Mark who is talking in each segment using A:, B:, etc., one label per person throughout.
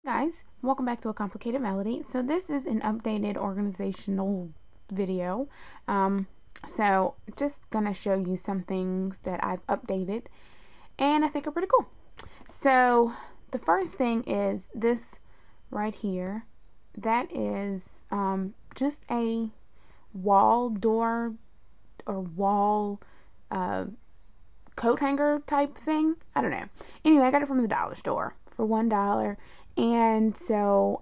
A: Guys, welcome back to A Complicated Melody. So this is an updated organizational video. So just gonna show you some things that I've updated and I think are pretty cool. So the first thing is this right here. That is just a wall door or wall coat hanger type thing. I don't know. Anyway, I got it from the dollar store for $1. And so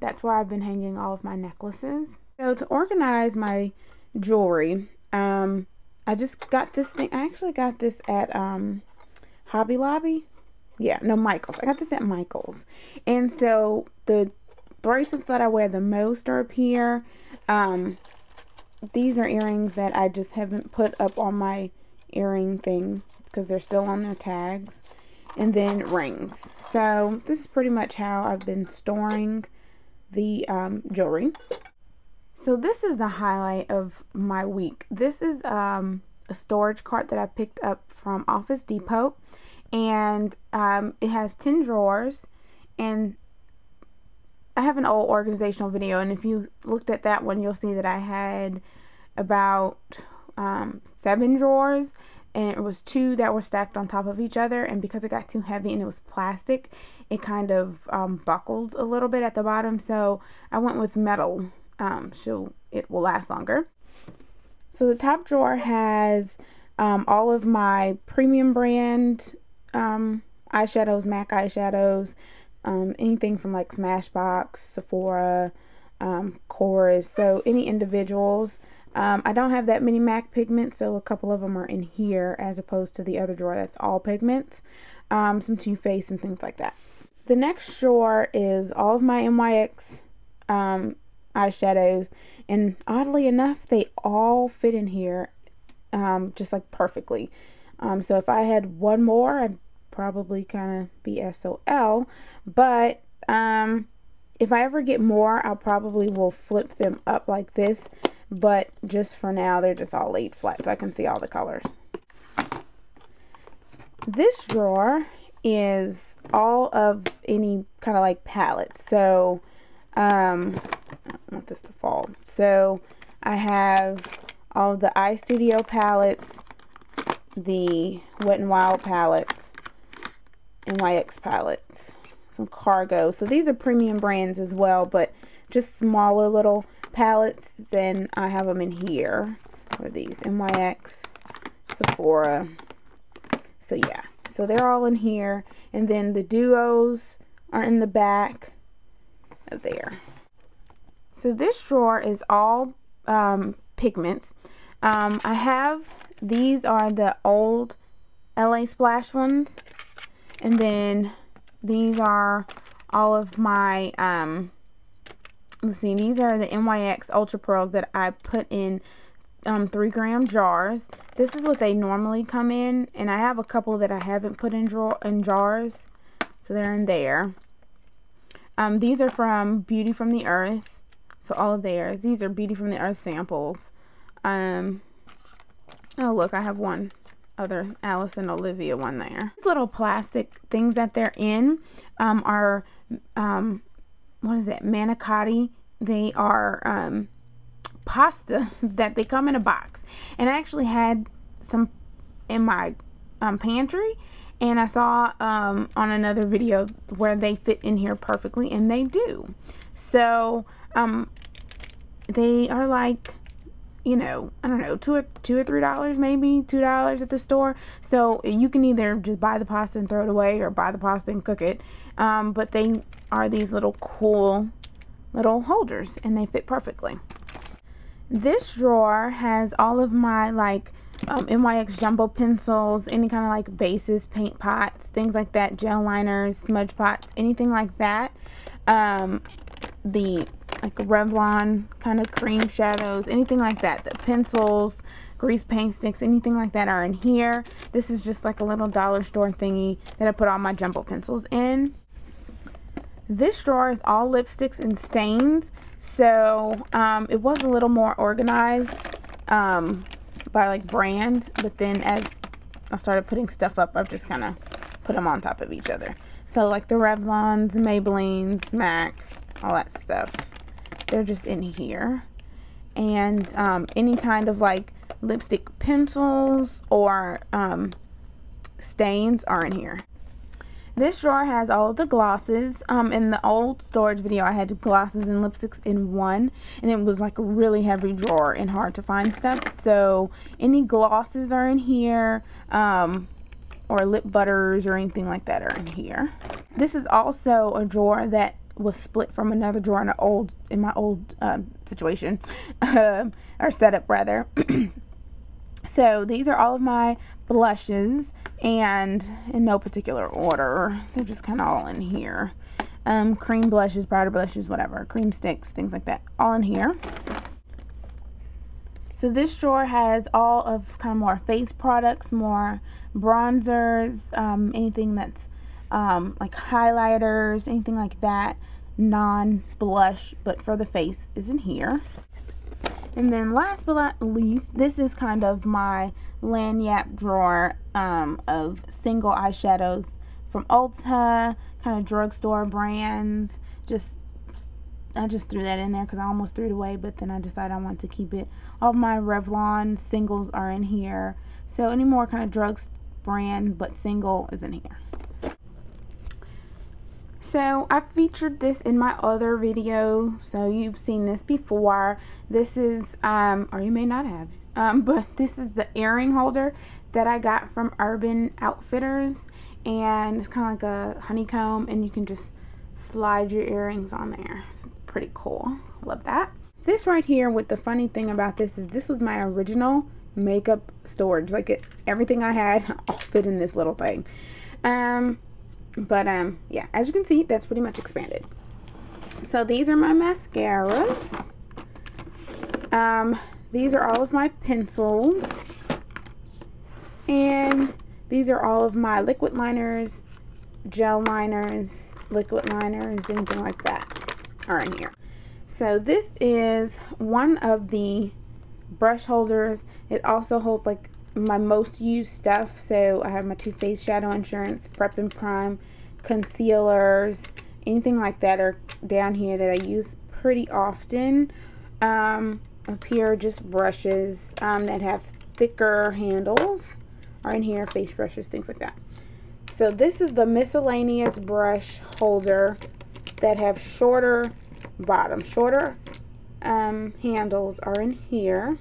A: that's where I've been hanging all of my necklaces. So to organize my jewelry, I just got this thing. I actually got this at Hobby Lobby. Yeah, no, Michael's. I got this at Michael's. And so the bracelets that I wear the most are up here. These are earrings that I just haven't put up on my earring thing because they're still on their tags. And then rings. So this is pretty much how I've been storing the jewelry. So this is the highlight of my week. This is a storage cart that I picked up from Office Depot, and it has 10 drawers. And I have an old organizational video, and if you looked at that one, you'll see that I had about 7 drawers. And it was 2 that were stacked on top of each other, and because it got too heavy and it was plastic, it kind of buckled a little bit at the bottom, so I went with metal so it will last longer. So the top drawer has all of my premium brand eyeshadows, MAC eyeshadows, anything from like Smashbox, Sephora, Chorus, so any individuals. I don't have that many MAC pigments, so a couple of them are in here as opposed to the other drawer that's all pigments. Some Too Faced and things like that. The next drawer is all of my NYX eyeshadows, and oddly enough, they all fit in here just like perfectly. So if I had one more, I'd probably kind of be SOL, but if I ever get more, I'll probably will flip them up like this. But just for now, they're just all laid flat so I can see all the colors. This drawer is all of any kind of like palettes. So, I don't want this to fall. So, I have all of the iStudio palettes, the Wet n Wild palettes, NYX palettes, some Cargo. So, these are premium brands as well, but just smaller little palettes. Then I have them in here. What are these? NYX, Sephora. So yeah, so they're all in here, and then the duos are in the back of there. So this drawer is all pigments. I have, these are the old LA Splash ones, and then these are all of my let's see, these are the NYX Ultra Pearls that I put in 3-gram jars. This is what they normally come in, and I have a couple that I haven't put in jars, so they're in there. These are from Beauty from the Earth, so all of theirs. These are Beauty from the Earth samples. Oh look, I have one other Alice and Olivia one there. These little plastic things that they're in are what is that? Manicotti. They are pastas that they come in a box. And I actually had some in my pantry, and I saw on another video where they fit in here perfectly, and they do. So they are like, you know, I don't know, $2 or $3, maybe $2 at the store. So you can either just buy the pasta and throw it away, or buy the pasta and cook it. But they are these little cool little holders, and they fit perfectly. This drawer has all of my like NYX jumbo pencils, any kind of like bases, paint pots, things like that, gel liners, smudge pots, anything like that. The like Revlon kind of cream shadows, anything like that. The pencils, grease paint sticks, anything like that are in here. This is just like a little dollar store thingy that I put all my jumbo pencils in. This drawer is all lipsticks and stains, so it was a little more organized by like brand, but then as I started putting stuff up, I've just kind of put them on top of each other. So like the Revlons, Maybellines, MAC, all that stuff. They're just in here. And any kind of like lipstick pencils or stains are in here. This drawer has all of the glosses. In the old storage video I had glosses and lipsticks in one, and it was like a really heavy drawer and hard to find stuff. So any glosses are in here, or lip butters or anything like that are in here. This is also a drawer that was split from another drawer in my old situation, or setup rather. So these are all of my blushes, and in no particular order, they're just kind of all in here. Cream blushes, powder blushes, whatever, cream sticks, things like that, all in here. So this drawer has all of kind of more face products, more bronzers, anything that's like highlighters, anything like that, non-blush, but for the face is in here. And then last but not least, this is kind of my lanyard drawer of single eyeshadows from Ulta, kind of drugstore brands. I just threw that in there because I almost threw it away, but then I decided I want to keep it. All of my Revlon singles are in here. So any more kind of drug brand but single is in here. So I featured this in my other video, so you've seen this before. This is, or you may not have, but this is the earring holder that I got from Urban Outfitters, and it's kind of like a honeycomb, and you can just slide your earrings on there. It's pretty cool. Love that. This right here, with the funny thing about this is this was my original makeup storage. Like everything I had all fit in this little thing. Yeah, as you can see, that's pretty much expanded. So these are my mascaras. These are all of my pencils. And these are all of my liquid liners, gel liners, liquid liners, anything like that are in here. So this is one of the brush holders. It also holds like my most used stuff. So I have my Too Faced Shadow Insurance, Prep and Prime, concealers, anything like that are down here that I use pretty often. Up here, just brushes that have thicker handles are in here, face brushes, things like that. So this is the miscellaneous brush holder that have shorter bottom, shorter handles are in here.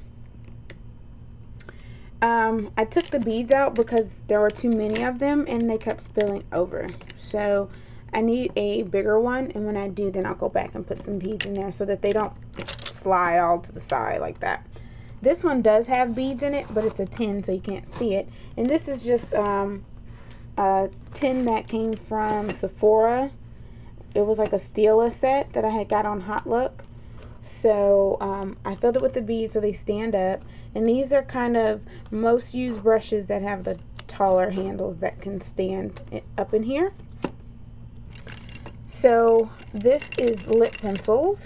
A: I took the beads out because there were too many of them and they kept spilling over. So I need a bigger one, and when I do, then I'll go back and put some beads in there so that they don't slide all to the side like that. This one does have beads in it, but it's a tin, so you can't see it. And this is just a tin that came from Sephora. It was like a Stila set that I had got on Hot Look. So I filled it with the beads so they stand up. And these are kind of most used brushes that have the taller handles that can stand up in here. So this is lip pencils.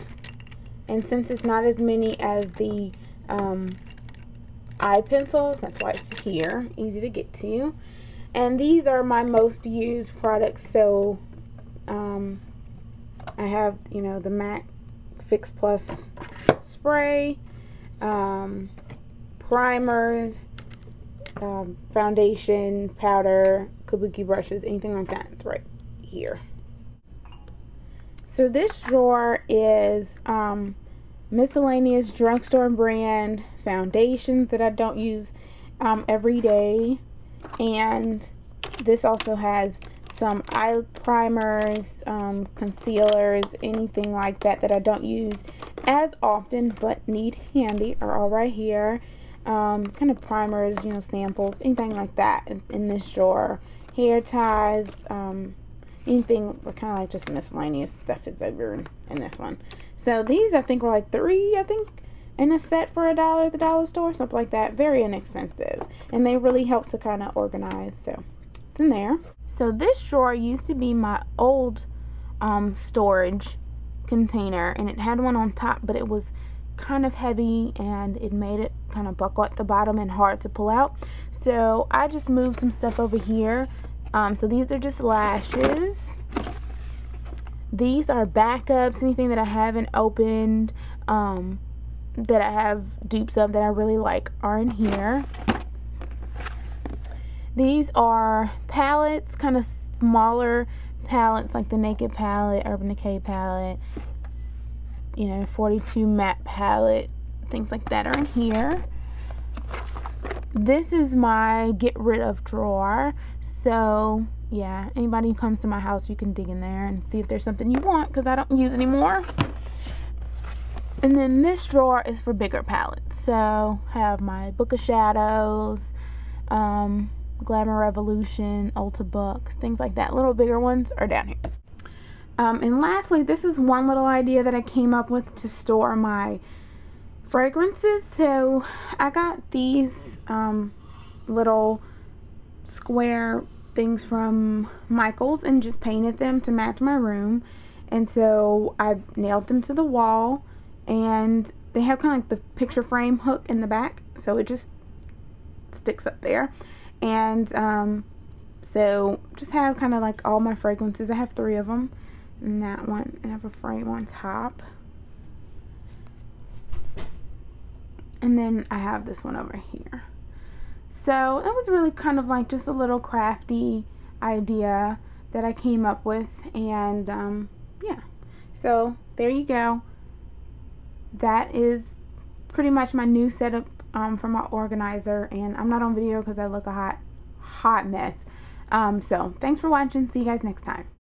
A: And since it's not as many as the eye pencils, that's why it's here, easy to get to. And these are my most used products. So I have, you know, the MAC Fix Plus spray, primers, foundation, powder, kabuki brushes, anything like that. It's right here. So this drawer is miscellaneous drugstore brand foundations that I don't use every day, and this also has some eye primers, concealers, anything like that that I don't use as often but need handy are all right here. Kind of primers, you know, samples, anything like that is in this drawer. Hair ties, anything kind of like just miscellaneous stuff is over in this one. So these I think were like $3, I think, in a set for $1 at the dollar store, something like that. Very inexpensive, and they really help to kind of organize. So it's in there. So this drawer used to be my old storage container, and it had one on top, but it was kind of heavy and it made it kind of buckle at the bottom and hard to pull out. So I just moved some stuff over here. So these are just lashes, These are backups, anything that I haven't opened, that I have dupes of that I really like are in here. These are palettes, kind of smaller palettes like the Naked palette, Urban Decay palette, 42 matte palette, things like that are in here. This is my get rid of drawer. So yeah, anybody who comes to my house, you can dig in there and see if there's something you want, because I don't use anymore. And then this drawer is for bigger palettes. So I have my Book of Shadows, Glamour Revolution, Ulta books, things like that. Little bigger ones are down here. And lastly, this is one little idea that I came up with to store my fragrances. So I got these little square things from Michael's and just painted them to match my room. And so I nailed them to the wall, and they have kind of like the picture frame hook in the back, so it just sticks up there. And so just have kind of like all my fragrances. I have 3 of them, and that one, and I have a frame on top. And then I have this one over here. So it was really kind of like just a little crafty idea that I came up with. And yeah, so there you go. That is pretty much my new setup for my organizer. And I'm not on video because I look a hot mess. So thanks for watching. See you guys next time.